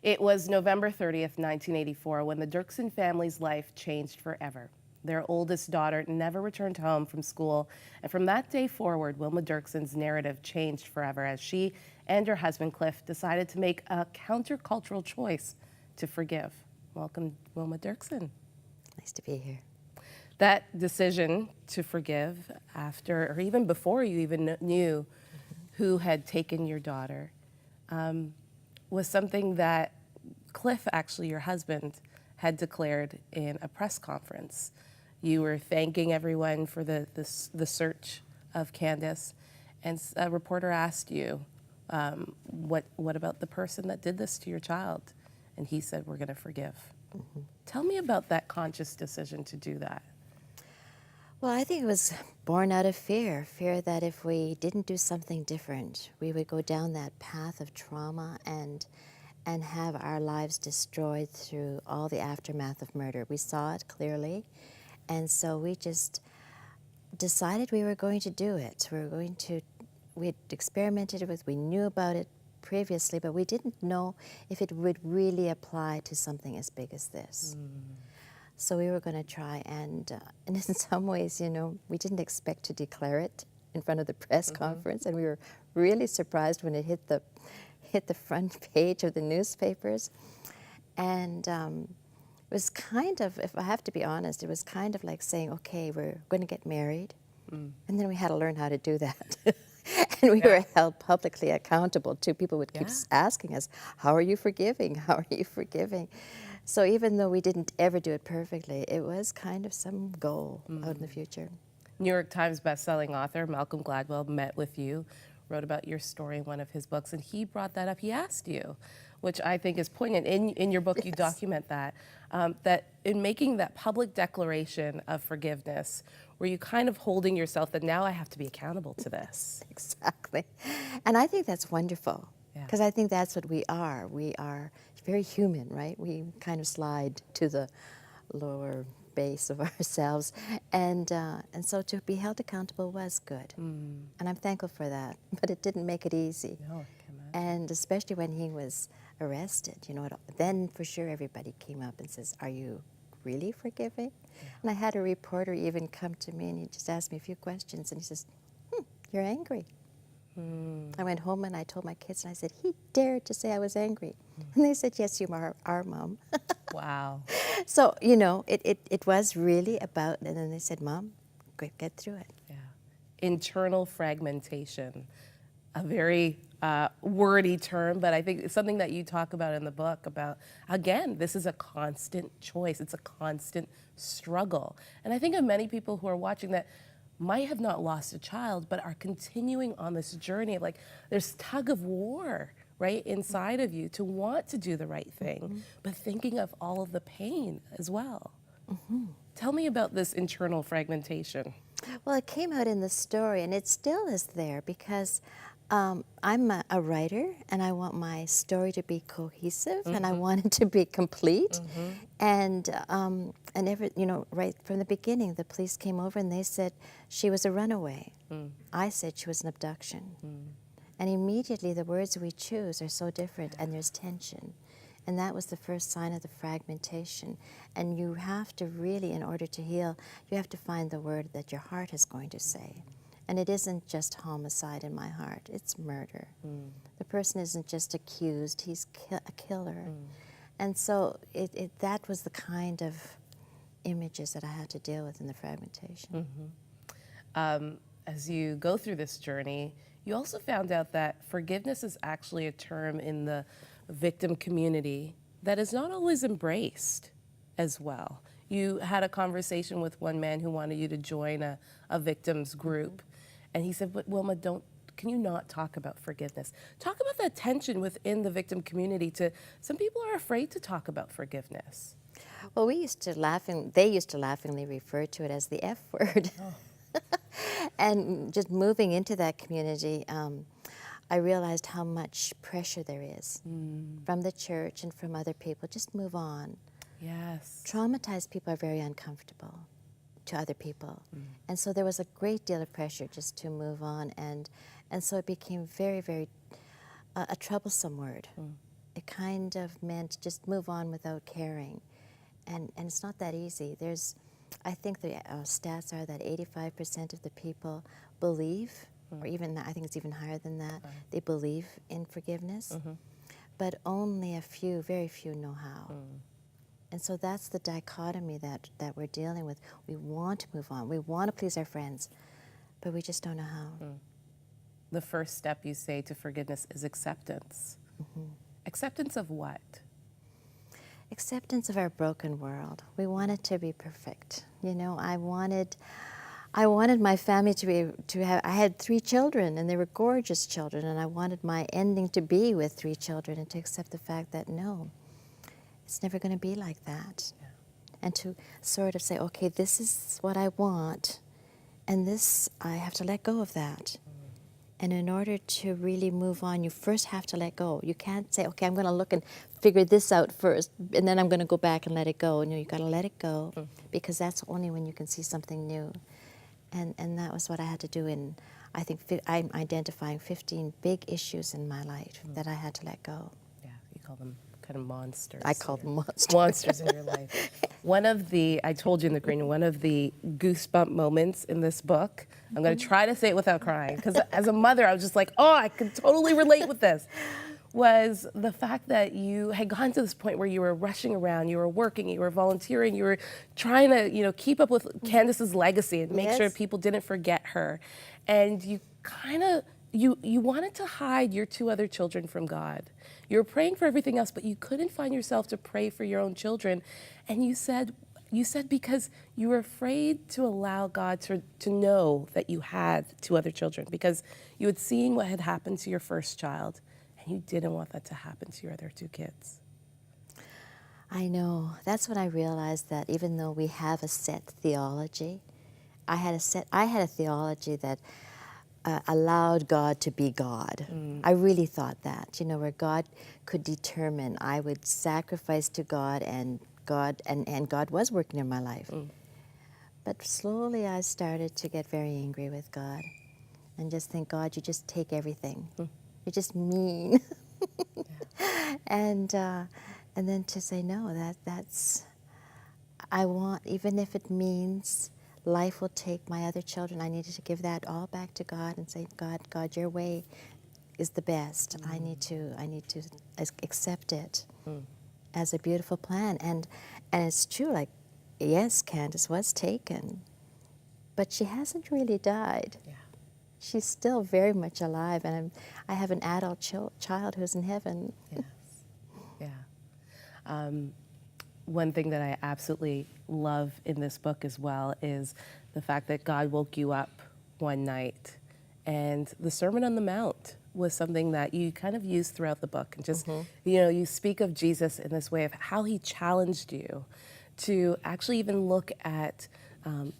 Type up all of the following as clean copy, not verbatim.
It was November 30th, 1984, when the Derksen family's life changed forever. Their oldest daughter never returned home from school, and from that day forward, Wilma Derksen's narrative changed forever as she and her husband Cliff decided to make a countercultural choice to forgive. Welcome, Wilma Derksen. Nice to be here. That decision to forgive after, or even before you even knew who had taken your daughter, was something that Cliff, actually your husband, had declared in a press conference. You were thanking everyone for the search of Candace, and a reporter asked you, what about the person that did this to your child? And he said, we're going to forgive. Mm-hmm. Tell me about that conscious decision to do that. Well, I think it was born out of fear that if we didn't do something different, we would go down that path of trauma and have our lives destroyed through all the aftermath of murder. We saw it clearly, and so we just decided we were going to do it. We'd experimented with, we knew about it previously, but we didn't know if it would really apply to something as big as this. So we were going to try, and in some ways, you know, we didn't expect to declare it in front of the press conference, and we were really surprised when it hit the front page of the newspapers. And it was kind of, if I have to be honest, it was kind of like saying, okay, we're going to get married, and then we had to learn how to do that. And we were held publicly accountable too. People would keep asking us, how are you forgiving? How are you forgiving? So even though we didn't ever do it perfectly, it was kind of some goal out in the future. New York Times bestselling author Malcolm Gladwell met with you, wrote about your story in one of his books, and he brought that up. He asked you, which I think is poignant. In your book, you document that, that in making that public declaration of forgiveness, were you kind of holding yourself that now I have to be accountable to this? Exactly. And I think that's wonderful, because I think that's what we are. We are very human, right? We kind of slide to the lower base of ourselves, and so to be held accountable was good, and I'm thankful for that. But it didn't make it easy. No, I can imagine. And especially when he was arrested, you know, then for sure everybody came up and says, "Are you really forgiving?" And I had a reporter even come to me and he just asked me a few questions, and he says, "You're angry." I went home and I told my kids, and I said, "He dared to say I was angry." And they said, "Yes, you are, Mom." Wow. So, you know, it was really about, and then they said, "Mom, get through it." Yeah. Internal fragmentation, a very wordy term, but I think it's something that you talk about in the book about, again, this is a constant choice. It's a constant struggle. And I think of many people who are watching that might have not lost a child, but are continuing on this journey of, like, there's tug of war, right, inside of you to want to do the right thing, but thinking of all of the pain as well. Tell me about this internal fragmentation. Well, it came out in the story, and it still is there, because I'm a writer, and I want my story to be cohesive, and I want it to be complete. And you know, right from the beginning, the police came over and they said she was a runaway. I said she was an abduction. And immediately the words we choose are so different, and there's tension. And that was the first sign of the fragmentation. And you have to really, in order to heal, you have to find the word that your heart is going to say. And it isn't just homicide in my heart, it's murder. The person isn't just accused, he's a killer. And so that was the kind of images that I had to deal with in the fragmentation. As you go through this journey, you also found out that forgiveness is actually a term in the victim community that is not always embraced as well. You had a conversation with one man who wanted you to join a victims group, and he said, "But Wilma, can you not talk about forgiveness?" Talk about that tension within the victim community. Some people are afraid to talk about forgiveness. Well, they used to laughingly refer to it as the F word. And just moving into that community, I realized how much pressure there is from the church and from other people. Just move on. Yes. Traumatized people are very uncomfortable to other people. And so there was a great deal of pressure just to move on. And so it became very, very a troublesome word. It kind of meant just move on without caring. And it's not that easy. I think the stats are that 85% of the people believe, or even, I think it's even higher than that, they believe in forgiveness, but only a few, very few know how. And so that's the dichotomy that we're dealing with. We want to move on. We want to please our friends, but we just don't know how. The first step, you say, to forgiveness is acceptance. Acceptance of what? Acceptance of our broken world. We want it to be perfect. You know, I wanted my family to have. I had 3 children, and they were gorgeous children, and I wanted my ending to be with 3 children, and to accept the fact that no, it's never going to be like that. Yeah. And to sort of say, okay, this is what I want, and this, I have to let go of that. And in order to really move on, you first have to let go. You can't say, okay, I'm going to look and figure this out first, and then I'm going to go back and let it go. No, you've got to let it go, because that's only when you can see something new. And that was what I had to do in, I think, I'm identifying 15 big issues in my life that I had to let go. Yeah, you call them kind of monsters. I call them monsters. Monsters in your life. I told you in the green, one of the goosebump moments in this book, I'm going to try to say it without crying, because as a mother, I was just like, oh, I can totally relate with this, was the fact that you had gotten to this point where you were rushing around, you were working, you were volunteering, you were trying to, keep up with Candace's legacy and make sure people didn't forget her. And you kind of, you wanted to hide your 2 other children from God. You were praying for everything else, but you couldn't find yourself to pray for your own children. And you said because you were afraid to allow God to know that you had 2 other children, because you had seen what had happened to your first child, and you didn't want that to happen to your other 2 kids. I know. That's when I realized that even though we have a set theology, I had a theology that allowed God to be God. I really thought that, where God could determine. I would sacrifice to God, and God was working in my life. But slowly I started to get very angry with God and just think, God, you just take everything. You're just mean. And then to say, no, that's, I want, even if it means life will take my other children, I needed to give that all back to God and say, God, your way is the best. I need to accept it as a beautiful plan. And it's true, like, yes, Candace was taken, but she hasn't really died. Yeah. She's still very much alive, and I have an adult child who's in heaven. Yes. Yeah. One thing that I absolutely love in this book as well is the fact that God woke you up one night, and the Sermon on the Mount was something that you kind of used throughout the book, and just, you speak of Jesus in this way of how he challenged you to actually even look at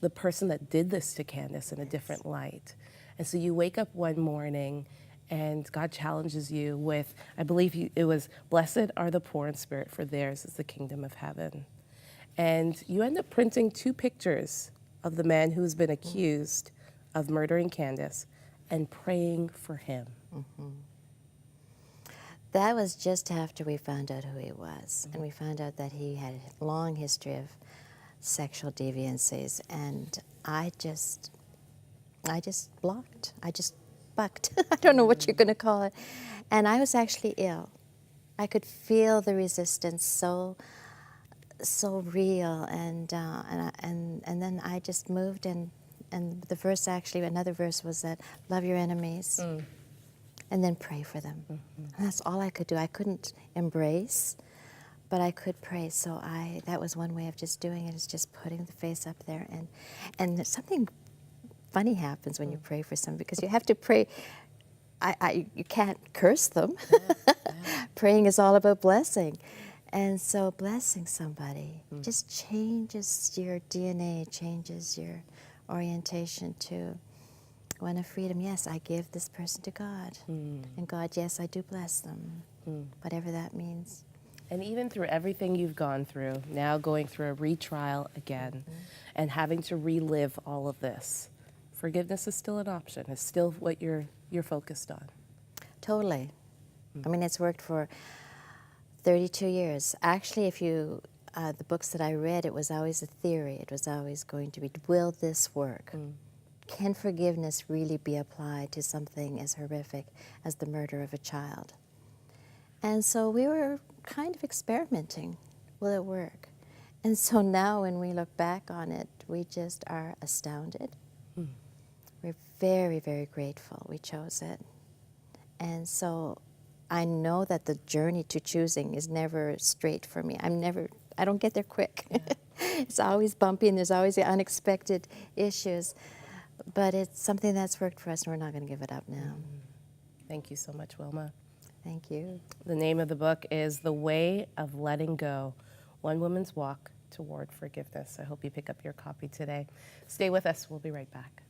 the person that did this to Candace in a different light. And so you wake up one morning and God challenges you with, I believe it was, blessed are the poor in spirit, for theirs is the kingdom of heaven. And you end up printing 2 pictures of the man who's been accused of murdering Candace and praying for him. That was just after we found out who he was, and we found out that he had a long history of sexual deviances, and I just blocked. I just bucked. I don't know what you're going to call it. And I was actually ill. I could feel the resistance so real, and then I just moved, and the verse, actually, another verse was that, love your enemies, and then pray for them. And that's all I could do. I couldn't embrace, but I could pray. So that was one way of just doing it, is just putting the face up there, and something funny happens when you pray for someone, because you have to pray. You can't curse them. Praying is all about blessing. And so blessing somebody just changes your DNA, changes your orientation to one of freedom. Yes, I give this person to God. And God, yes, I do bless them, whatever that means. And even through everything you've gone through, now going through a retrial again and having to relive all of this, forgiveness is still an option. It's still what you're focused on. Totally. I mean, it's worked for 32 years. Actually, if you, the books that I read, it was always a theory. It was always going to be, will this work? Can forgiveness really be applied to something as horrific as the murder of a child? And so we were kind of experimenting. Will it work? And so now when we look back on it, we just are astounded. We're very, very grateful we chose it. And so I know that the journey to choosing is never straight for me. I don't get there quick. Yeah. It's always bumpy and there's always the unexpected issues. But it's something that's worked for us and we're not going to give it up now. Thank you so much, Wilma. Thank you. The name of the book is The Way of Letting Go, One Woman's Walk Toward Forgiveness. I hope you pick up your copy today. Stay with us. We'll be right back.